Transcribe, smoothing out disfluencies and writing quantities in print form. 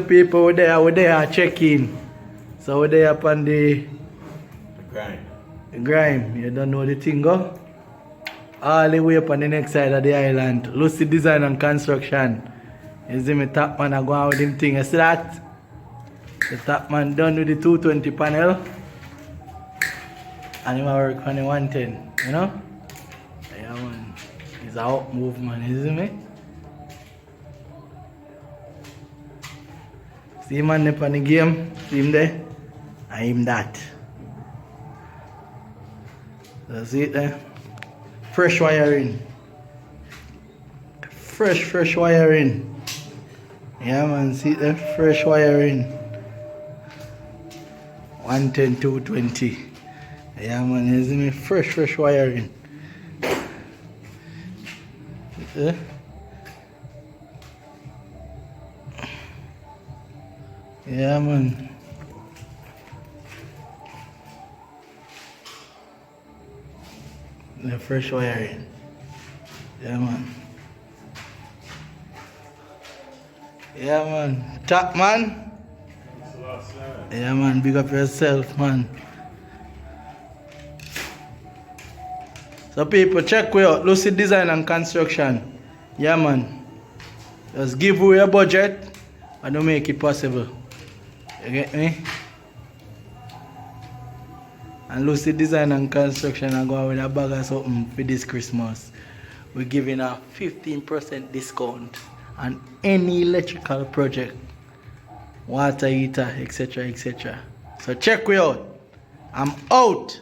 people, we're there check-in. So we're there upon the grime. You don't know the thing, go? All the way up on the next side of the island. Lucid, Design and Construction. You see me top man, I go out with him thing. You see that? The top man done with the 220 panel. And he work on the 110, you know? Yeah man. He's a up move man, you see me? See him on the game? See him there? And him that. That's it there. Fresh wiring. Fresh wiring. Yeah man, see the fresh wiring. 110, 220. Yeah man, you see me? Fresh wiring. Yeah. Yeah man. The fresh wiring. Yeah man. Yeah man. Top man. Yeah man, big up yourself man. So people, check we out. Lucid Design and Construction. Yeah man. Just give away a budget and don't make it possible. You get me? And Lucid Design and Construction are going with a bag of something for this Christmas. We're giving a 15% discount on any electrical project, water heater, etc. So check we out. I'm out.